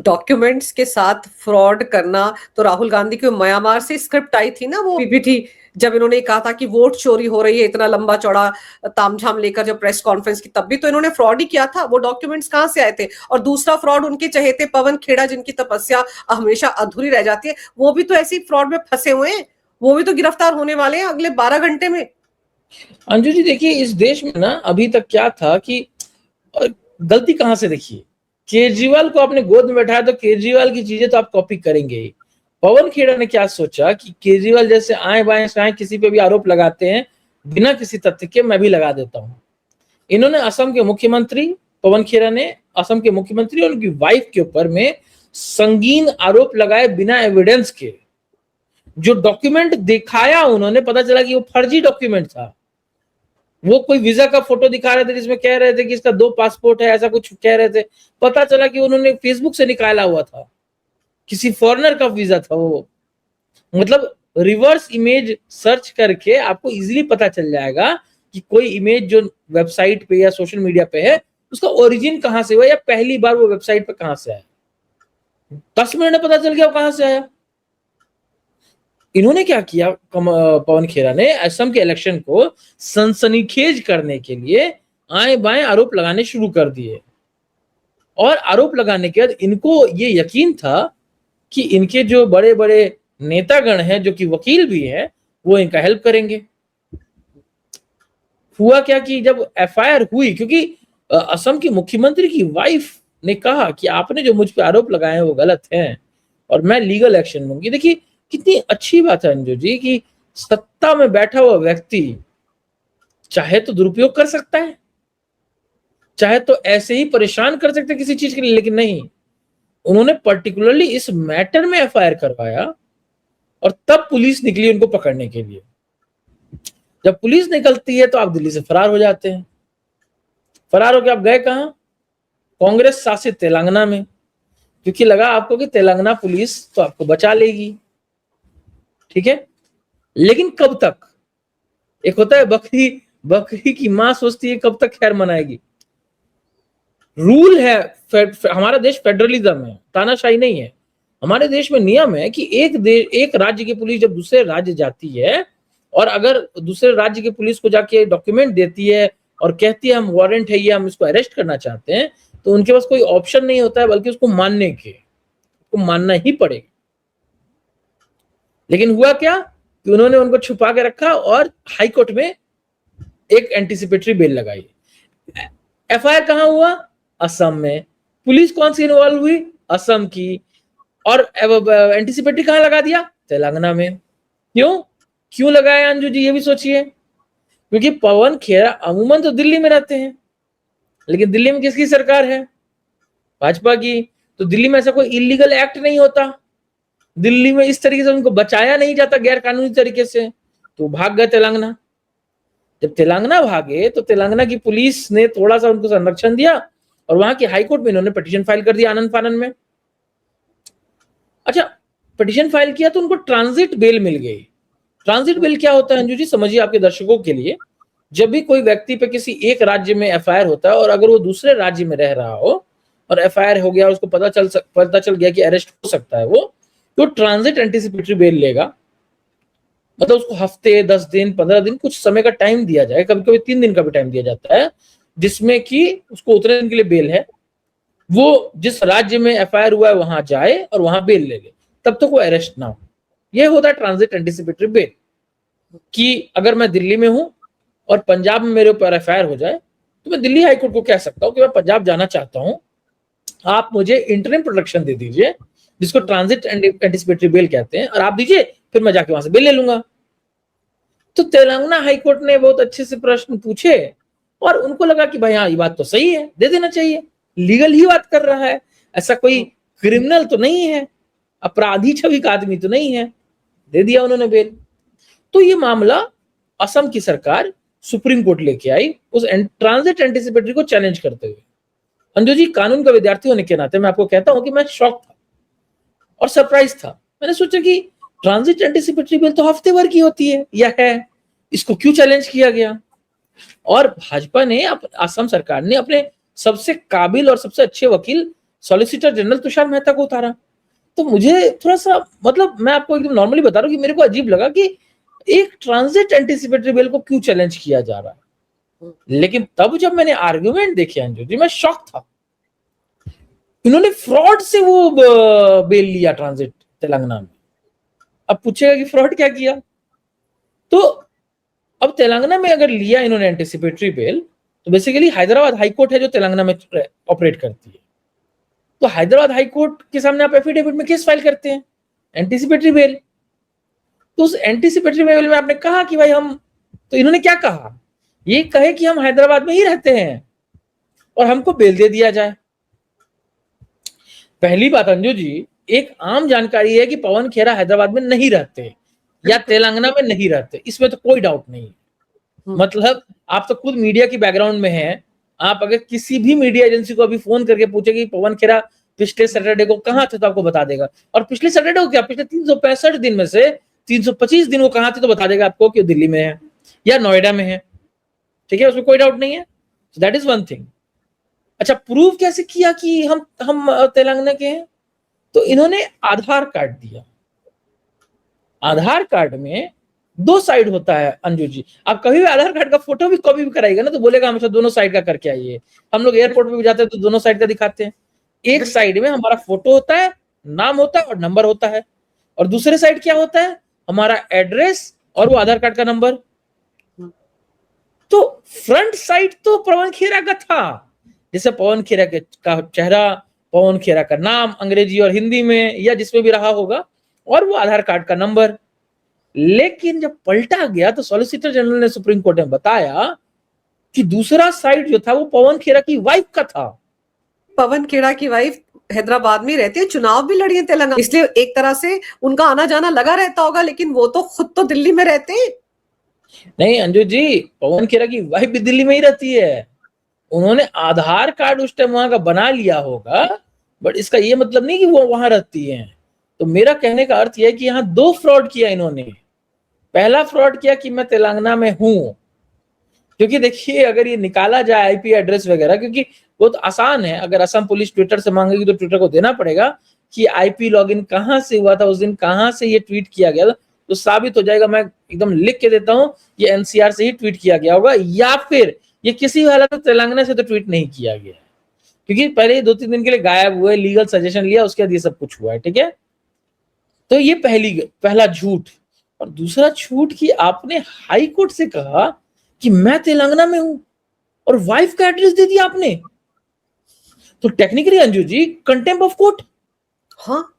Documents के साथ fraud करना, तो राहुल गांधी की म्यांमार से स्क्रिप्ट आई थी ना, वो पीपीटी, जब इन्होंने कहा था कि वोट चोरी हो रही है, इतना लंबा चौड़ा तामझाम लेकर जब प्रेस कॉन्फ्रेंस की, तब भी तो इन्होंने फ्रॉड ही किया था। वो डॉक्यूमेंट्स कहां से आए थे? और दूसरा फ्रॉड, उनके चहेते पवन खेड़ा, जिनकी तपस्या हमेशा अधूरी रह जाती है, वो भी तो ऐसी फ्रॉड में फंसे हुए हैं, वो भी तो गिरफ्तार होने वाले हैं अगले 12 घंटे में। अंजू जी देखिए, इस देश में ना अभी तक क्या था कि गलती कहां से, देखिए केजरीवाल को आपने गोद में बैठाया तो केजरीवाल की चीजें तो आप कॉपी करेंगे ही। पवन खेड़ा ने क्या सोचा कि केजरीवाल जैसे आए बाएं साएं किसी पे भी आरोप लगाते हैं बिना किसी तथ्य के, मैं भी लगा देता हूं। इन्होंने असम के मुख्यमंत्री, पवन खेड़ा ने असम के मुख्यमंत्री और उनकी वाइफ के ऊपर में संगीन आरोप लगाए बिना एविडेंस के। जो डॉक्यूमेंट दिखाया उन्होंने, पता चला कि वो फर्जी डॉक्यूमेंट था। वो कोई वीजा का फोटो दिखा रहे थे जिसमें कह रहे थे कि इसका 2 पासपोर्ट है, ऐसा कुछ कह रहे थे। पता चला कि उन्होंने फेसबुक से निकाला हुआ था, किसी फॉरेनर का वीजा था वो। मतलब रिवर्स इमेज सर्च करके आपको इजीली पता चल जाएगा कि कोई इमेज जो वेबसाइट पे या सोशल मीडिया पे है उसका ओरिजिन कहां से हुआ, या पहली बार वो वेबसाइट पे कहां से आया। 10 मिनट में पता चल गया वो कहां से आया। इन्होंने क्या किया, पवन खेड़ा ने असम के इलेक्शन को सनसनीखेज करने के लिए आए बाएं आरोप लगाने शुरू कर दिए। और आरोप लगाने के बाद इनको ये यकीन था कि इनके जो बड़े बड़े नेतागण हैं, जो कि वकील भी हैं, वो इनका हेल्प करेंगे। हुआ क्या कि जब एफआईआर हुई, क्योंकि असम की मुख्यमंत्री की वाइफ ने कहा कि आपने जो मुझ पे आरोप लगाए हैं वो गलत हैं और मैं लीगल एक्शन लूंगी। देखिए कितनी अच्छी बात है अंजू जी कि सत्ता में बैठा हुआ व्यक्ति चाहे तो दुरुपयोग कर सकता है, चाहे तो ऐसे ही परेशान कर सकते किसी चीज के लिए, लेकिन नहीं, उन्होंने पर्टिकुलरली इस मैटर में एफआईआर करवाया और तब पुलिस निकली उनको पकड़ने के लिए। जब पुलिस निकलती है तो आप दिल्ली से फरार हो जाते हैं। फरार होकर आप गए कहां? कांग्रेस शासित तेलंगाना में, क्योंकि लगा आपको कि तेलंगाना पुलिस तो आपको बचा लेगी। ठीक है, लेकिन कब तक? एक होता है बकरी, बकरी की मां सोचती है कब तक खैर मनाएगी। रूल है, हमारा देश फेडरलिज्म है, तानाशाही नहीं है। हमारे देश में नियम है कि एक राज्य की पुलिस जब दूसरे राज्य जाती है और अगर दूसरे राज्य की पुलिस को जाके डॉक्यूमेंट देती है और कहती है हम वारंट है ये, हम इसको अरेस्ट करना चाहते हैं, तो उनके पास कोई ऑप्शन नहीं होता है बल्कि उसको मानने के, उसको मानना ही पड़ेगा। लेकिन हुआ क्या कि उन्होंने उनको छुपा के रखा और हाईकोर्ट में एक एंटीसिपेटरी बेल लगाई। एफआईआर कहां हुआ? असम में। पुलिस कौन सी इन्वॉल्व हुई? असम की। और एंटीसिपेटरी कहां लगा दिया? तेलंगाना में। क्यों लगाया अंजू जी, ये भी सोचिए। क्योंकि पवन खेड़ा अमूमन तो दिल्ली में रहते हैं, लेकिन दिल्ली में किसकी सरकार है? भाजपा की। तो दिल्ली में ऐसा कोई इलीगल एक्ट नहीं होता, दिल्ली में इस तरीके से उनको बचाया नहीं जाता गैर कानूनी तरीके से, तो भाग गए तेलंगाना। जब तेलंगाना भागे तो तेलंगाना की पुलिस ने थोड़ा सा उनको संरक्षण दिया और वहां की हाईकोर्ट में इन्होंने पिटीशन फाइल कर दिया आनंद फानन में। अच्छा, पिटीशन फाइल किया तो उनको ट्रांजिट बेल मिल गई। ट्रांजिट बेल क्या होता है अंजू जी, समझिए आपके दर्शकों के लिए। जब भी कोई व्यक्ति पे किसी एक राज्य में एफआईआर होता है और अगर वो दूसरे राज्य में रह रहा हो और एफआईआर हो गया, उसको पता चल गया कि अरेस्ट हो सकता है वो, तो ट्रांजिट एंटीसिपेटरी बेल लेगा। मतलब उसको हफ्ते, 10 दिन, 15 दिन, कुछ समय का टाइम दिया जाए, कभी कभी 3 दिन का भी टाइम दिया जाता है, जिसमें कि उसको उतने दिन के लिए बेल है। वो जिस राज्य में एफआईआर हुआ है वहां जाए और वहां बेल ले ले, तब तक वो अरेस्ट ना हो। यह होता है ट्रांजिट एंटीसिपेटरी बेल। कि अगर मैं दिल्ली में हूं और पंजाब में मेरे ऊपर एफआईआर हो जाए तो मैं दिल्ली हाईकोर्ट को कह सकता हूं कि मैं पंजाब जाना चाहता हूं, आप मुझे इंटरिम प्रोटेक्शन दे दीजिए, जिसको ट्रांजिट एंटीसिपेटरी बेल कहते हैं, और आप दीजिए, फिर मैं जाके वहां से बेल ले लूंगा। तो तेलंगाना हाईकोर्ट ने बहुत अच्छे से प्रश्न पूछे और उनको लगा कि भाई हाँ, ये बात तो सही है, दे देना चाहिए, लीगल ही बात कर रहा है, ऐसा कोई क्रिमिनल तो नहीं है, अपराधी छवि का आदमी तो नहीं है। दे दिया उन्होंने बेल। तो ये मामला असम की सरकार सुप्रीम कोर्ट लेके आई उस ट्रांजिट एंटीसिपेटरी को चैलेंज करते हुए। अंजू जी, कानून का विद्यार्थी होने के नाते मैं आपको कहता हूं कि मैं शॉक था और सरप्राइज था। मैंने सोचा कि ट्रांजिट एंटीसिपेटरी बिल तो हफ्ते भर की होती है या है, इसको क्यों चैलेंज किया गया? और भाजपा ने, असम सरकार ने अपने सबसे काबिल और सबसे अच्छे वकील सॉलिसिटर जनरल तुषार मेहता को उतारा। तो मुझे थोड़ा सा मतलब मैं आपको एकदम नॉर्मली बता रहा हूँ कि मेरे को अजीब लगा कि एक ट्रांजिट एंटीसिपेटरी बिल को क्यों चैलेंज किया जा रहा है। लेकिन तब जब मैंने आर्गुमेंट देखे अंजू जी, मैं शॉक था। इन्होंने फ्रॉड से वो बेल लिया ट्रांजिट तेलंगाना में। अब पूछेगा कि फ्रॉड क्या किया, तो अब तेलंगाना में अगर लिया इन्होंने एंटीसिपेटरी बेल, तो बेसिकली हैदराबाद हाईकोर्ट है जो तेलंगाना में ऑपरेट करती है। तो हैदराबाद हाईकोर्ट के सामने आप एफिडेविट में केस फाइल करते हैं एंटीसिपेटरी बेल। तो उस एंटीसिपेटरी बेल में आपने कहा कि भाई हम, तो इन्होंने क्या कहा, ये कहे कि हम हैदराबाद में ही रहते हैं और हमको बेल दे दिया जाए। पहली बात अंजू जी, एक आम जानकारी है कि पवन खेरा हैदराबाद में नहीं रहते या तेलंगाना में नहीं रहते, इसमें तो कोई डाउट नहीं है। मतलब आप तो खुद मीडिया की बैकग्राउंड में हैं, आप अगर किसी भी मीडिया एजेंसी को अभी फोन करके पूछे कि पवन खेरा पिछले सैटरडे को कहां थे, तो आपको बता देगा। और पिछले सैटरडे को क्या, पिछले 365 दिन में से 325 दिन वो कहां थे तो बता देगा आपको कि दिल्ली में है या नोएडा में है। ठीक है, उसमें कोई डाउट नहीं है। That is one thing. अच्छा, प्रूव कैसे किया कि हम तेलंगाना के हैं? तो इन्होंने आधार कार्ड दिया। आधार कार्ड में 2 साइड होता है अंजू जी। आप कभी भी आधार कार्ड का फोटो भी कॉपी भी कराइएगा ना, तो बोलेगा हमेशा दोनों साइड का करके आइए। हम लोग एयरपोर्ट पे भी जाते हैं तो दोनों साइड का दिखाते हैं। एक साइड में हमारा फोटो होता है, नाम होता है और नंबर होता है, और दूसरे साइड क्या होता है, हमारा एड्रेस और वो आधार कार्ड का नंबर। तो फ्रंट साइड तो पवन खेरा का था, जैसे पवन खेरा का चेहरा, पवन खेरा का नाम अंग्रेजी और हिंदी में या जिसमें भी रहा होगा, और वो आधार कार्ड का नंबर। लेकिन जब पलटा गया तो सॉलिसिटर जनरल ने सुप्रीम कोर्ट में बताया कि दूसरा साइड जो था वो पवन खेरा की वाइफ का था। पवन खेड़ा की वाइफ हैदराबाद में रहती है, चुनाव भी लड़ी है तेलंगाना, इसलिए एक तरह से उनका आना जाना लगा रहता होगा, लेकिन वो तो खुद तो दिल्ली में रहते हैं। नहीं अंजू जी, पवन खेरा की वाइफ भी दिल्ली में ही रहती है। उन्होंने आधार कार्ड उस टाइम वहां का बना लिया होगा, बट इसका ये मतलब नहीं कि वो वहां रहती है। तो मेरा कहने का अर्थ यह है कि यहाँ 2 फ्रॉड किया इन्होंने। पहला फ्रॉड किया कि मैं तेलंगाना में हूं, क्योंकि देखिए अगर ये निकाला जाए आईपी एड्रेस वगैरह, क्योंकि वो तो आसान है, अगर असम पुलिस ट्विटर से मांगेगी तो ट्विटर को देना पड़ेगा कि आईपी लॉगिन कहां से हुआ था उस दिन, कहां से ये ट्वीट किया गया था, तो साबित हो जाएगा। मैं एकदम लिख के देता हूं, ये एनसीआर से ही ट्वीट किया गया होगा, या फिर ये किसी हालत में तेलंगाना से तो ट्वीट नहीं किया गया है, क्योंकि पहले 2-3 दिन के लिए गायब हुए, लीगल सजेशन लिया, उसके बाद ये सब कुछ हुआ है। ठीक है, तो ये पहला झूठ। और दूसरा झूठ कि आपने हाई कोर्ट से कहा कि मैं तेलंगाना में हूं और वाइफ का एड्रेस दे दिया आपने, तो technically Anju ji contempt of court. हाँ,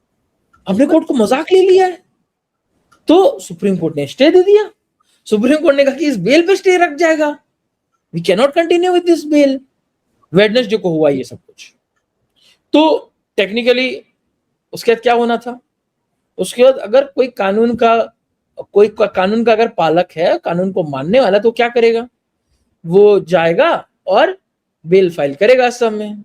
आपने कोर्ट को मजाक ले लिया है। तो सुप्रीम कोर्ट ने स्टे दे दिया। सुप्रीम कोर्ट ने कहा कि इस बेल पे स्टे रख जाएगा, we can not continue with this bail. Wednesday को हुआ ये सब कुछ। तो टेक्निकली उसके बाद क्या होना था, उसके बाद अगर कोई कानून का अगर पालक है, कानून को मानने वाला, तो क्या करेगा, वो जाएगा और बेल फाइल करेगा असम में।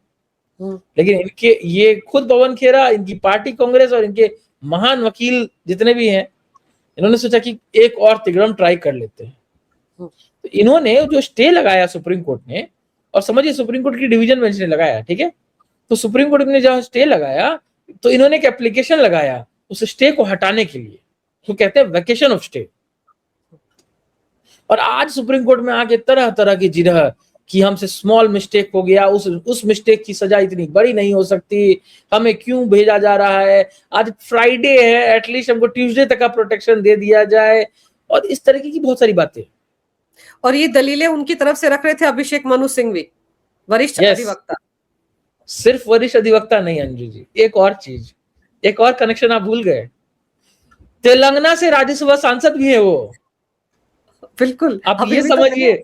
लेकिन इनके ये खुद पवन खेरा, इनकी पार्टी कांग्रेस और इनके महान वकील जितने भी हैं, इन्होंने सोचा कि एक और तिगड़म ट्राई कर लेते हैं। तो इन्होंने जो स्टे लगाया सुप्रीम कोर्ट ने, और समझिए सुप्रीम कोर्ट की डिवीजन बेंच ने लगाया, ठीक है, तो सुप्रीम कोर्ट ने जब स्टे लगाया तो इन्होंने एक एप्लीकेशन लगाया उस स्टे को हटाने के लिए, तो कहते हैं वेकेशन ऑफ स्टे। और आज सुप्रीम कोर्ट में आके तरह तरह की जिरह कि हमसे स्मॉल मिस्टेक हो गया, उस मिस्टेक की सजा इतनी बड़ी नहीं हो सकती, हमें क्यों भेजा जा रहा है, आज फ्राइडे है, एटलीस्ट हमको ट्यूसडे तक का प्रोटेक्शन दे दिया जाए, और इस तरीके की बहुत सारी बातें। और ये दलीलें उनकी तरफ से रख रहे थे अभिषेक मनु सिंघवी, वरिष्ठ अधिवक्ता। सिर्फ वरिष्ठ अधिवक्ता नहीं अंजू जी, एक और चीज, एक और कनेक्शन आप भूल गए, तेलंगाना से राज्यसभा सांसद भी है वो। बिल्कुल, आप ये समझिए,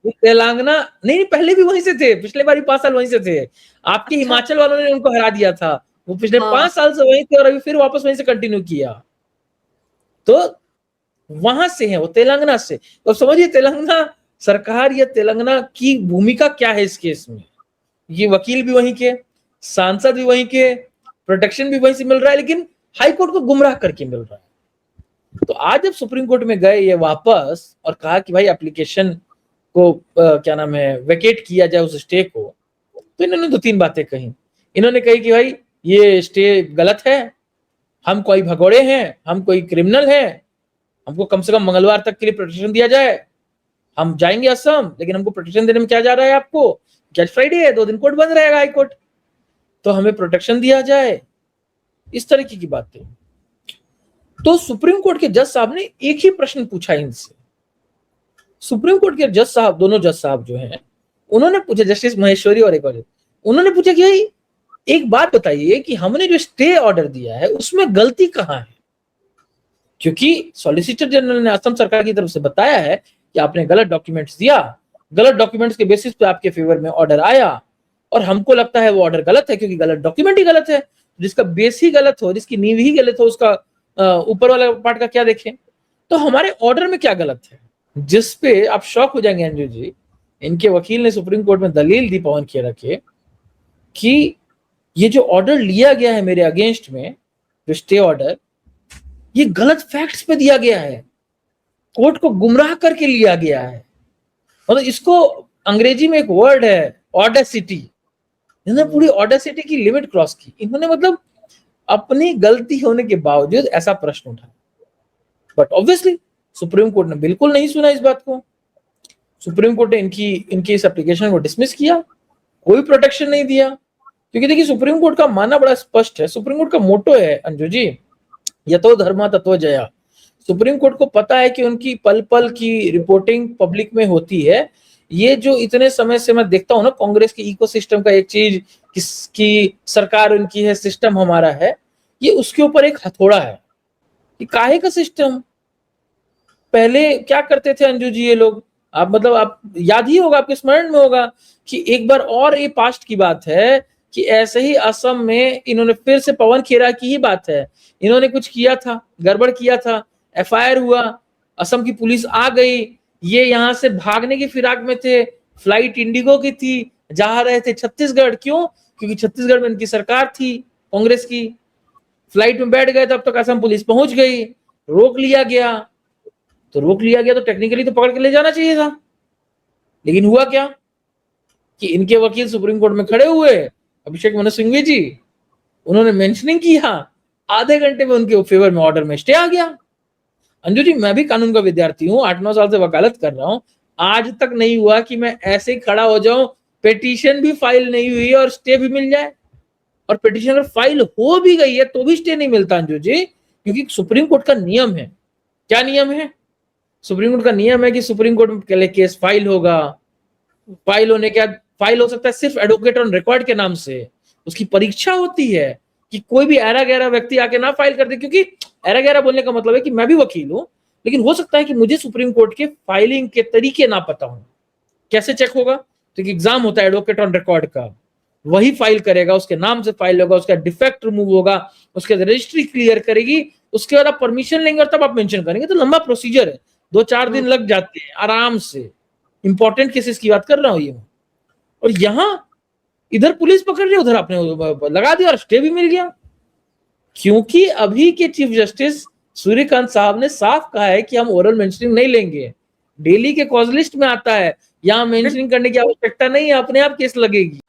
तेलंगाना नहीं, पहले भी वहीं से थे, पिछले बार 5 साल वहीं से थे। आपके हिमाचल वालों ने उनको हरा दिया था, वो पिछले 5 साल से वहीं थे और अभी फिर वापस वहीं से कंटिन्यू किया। तो वहां से है वो, तेलंगाना से। तो समझिए तेलंगाना सरकार या तेलंगाना की भूमिका क्या है इस केस में। ये वकील भी वहीं के, सांसद भी वहीं के, प्रोटेक्शन भी वहीं से मिल रहा है, लेकिन हाई कोर्ट को गुमराह करके मिल रहा है। तो आज जब सुप्रीम कोर्ट में गए ये वापस और कहा कि भाई एप्लीकेशन को क्या नाम है, वेकेट किया जाए उस स्टे को, तो इन्होंने 2-3 बातें कही इन्होंने कही कि भाई ये स्टे गलत है, हम कोई भगोड़े हैं, हम कोई क्रिमिनल हैं, हमको कम से कम मंगलवार तक के लिए प्रोटेक्शन दिया जाए, हम जाएंगे असम, लेकिन हमको प्रोटेक्शन देने में क्या जा रहा है आपको, जज फ्राइडे है, 2 दिन कोर्ट बंद रहेगा, हाई कोर्ट, तो हमें प्रोटेक्शन दिया जाए, इस तरीके की बातें। तो सुप्रीम कोर्ट के जज साहब ने एक ही प्रश्न पूछा इनसे। सुप्रीम कोर्ट के जज साहब, दोनों जज साहब जो हैं, उन्होंने पूछा, जस्टिस महेश्वरी और एक और, उन्होंने पूछा कि भाई एक बात बताइए कि हमने जो स्टे ऑर्डर दिया है उसमें गलती कहां है, क्योंकि सॉलिसिटर जनरल ने असम सरकार की तरफ से बताया है कि आपने गलत डॉक्यूमेंट्स दिया, गलत डॉक्यूमेंट्स के बेसिस पे आपके फेवर में ऑर्डर आया, और हमको लगता है वो ऑर्डर गलत है क्योंकि गलत डॉक्यूमेंट ही गलत है। जिसका बेस ही गलत हो, जिसकी नींव ही गलत हो, उसका ऊपर वाला पार्ट का क्या देखें। तो हमारे ऑर्डर में क्या गलत है, जिस पे आप शॉक हो जाएंगे अंजू जी। इनके वकील ने सुप्रीम कोर्ट में दलील दी पवन खेरा के कि ये जो ऑर्डर लिया गया है मेरे अगेंस्ट में, जो स्टे ऑर्डर, ये गलत फैक्ट्स पे दिया गया है, कोर्ट को गुमराह करके लिया गया है। मतलब इसको अंग्रेजी में एक वर्ड है ऑडेसिटी, इन्होंने पूरी ऑडेसिटी की लिमिट क्रॉस की। इन्होंने मतलब अपनी गलती होने के बावजूद ऐसा प्रश्न उठाया, बट ऑब्वियसली सुप्रीम कोर्ट ने बिल्कुल नहीं सुना इस बात को। सुप्रीम कोर्ट ने इनकी इस एप्लीकेशन को डिसमिस किया, कोई प्रोटेक्शन नहीं दिया, क्योंकि देखिए सुप्रीम कोर्ट का मानना बड़ा स्पष्ट है। सुप्रीम कोर्ट का मोटो है अंजू जी, यतो धर्मा ततो जया। सुप्रीम कोर्ट को पता है कि उनकी पल पल की रिपोर्टिंग पब्लिक में होती है। ये जो इतने समय से मैं देखता हूं ना कांग्रेस के इकोसिस्टम का एक चीज, किसकी सरकार उनकी है, सिस्टम हमारा है, ये उसके ऊपर एक हथौड़ा है कि काहे का सिस्टम। पहले क्या करते थे अंजू जी ये लोग, आप याद ही होगा, आपके स्मरण में होगा कि एक बार और ये पास्ट की बात है कि ऐसे ही असम में इन्होंने फिर से पवन खेरा की ही बात है, इन्होंने कुछ किया था, गड़बड़ किया था, एफआईआर हुआ, असम की पुलिस आ गई, ये यहां से भागने की फिराक में थे, फ्लाइट इंडिगो की थी, जा रहे थे छत्तीसगढ़। क्यों? क्योंकि छत्तीसगढ़ में इनकी सरकार थी कांग्रेस की। फ्लाइट में बैठ गए, तब तक असम पुलिस पहुंच गई, रोक लिया गया। तो टेक्निकली तो पकड़ के ले जाना चाहिए था, लेकिन हुआ क्या कि इनके वकील सुप्रीम कोर्ट में खड़े हुए, अभिषेक मनु सिंघवी जी, उन्होंने मेंशनिंग किया, आधे घंटे में उनके फेवर में ऑर्डर में स्टे आ गया। अंजू जी, मैं भी कानून का विद्यार्थी हूं, 8-9 साल से वकालत कर रहा हूं, आज तक नहीं हुआ कि मैं ऐसे ही खड़ा हो जाऊं, पिटीशन भी फाइल नहीं हुई और स्टे भी मिल जाए। और पिटीशन अगर फाइल हो भी गई है तो भी स्टे नहीं मिलता अंजू जी, क्योंकि सुप्रीम कोर्ट का नियम है। क्या नियम है? सुप्रीम कोर्ट का नियम है कि सुप्रीम कोर्ट में केस फाइल होगा, फाइल होने के बाद फाइल हो सकता है सिर्फ एडवोकेट ऑन रिकॉर्ड के नाम से, उसकी परीक्षा होती है कि कोई भी ऐरा गैरा व्यक्ति आके ना फाइल कर दे। क्योंकि ऐरा गैरा बोलने का मतलब है कि मैं भी वकील हूं, लेकिन हो सकता है कि मुझे सुप्रीम कोर्ट के फाइलिंग के तरीके ना पता हो। कैसे चेक होगा? तो एग्जाम होता है एडवोकेट ऑन रिकॉर्ड का, वही फाइल करेगा, उसके नाम से फाइल होगा, उसका डिफेक्ट रिमूव होगा, उसके रजिस्ट्री क्लियर करेगी, उसके बाद आप परमिशन लेंगे और तब आप मेंशन करेंगे। तो लंबा प्रोसीजर है, 2-4 दिन लग जाते हैं आराम से। इंपॉर्टेंट केसेस की बात कर रहा हूं ये। और यहां इधर पुलिस पकड़ रही है, उधर आपने लगा दिया और स्टे भी मिल गया, क्योंकि अभी के चीफ जस्टिस सूर्यकांत साहब ने साफ कहा है कि हम ओरल मेंशनिंग नहीं लेंगे। डेली के कॉज लिस्ट में आता है, यहां मेंशनिंग करने की आवश्यकता नहीं है, अपने आप केस लगेगी।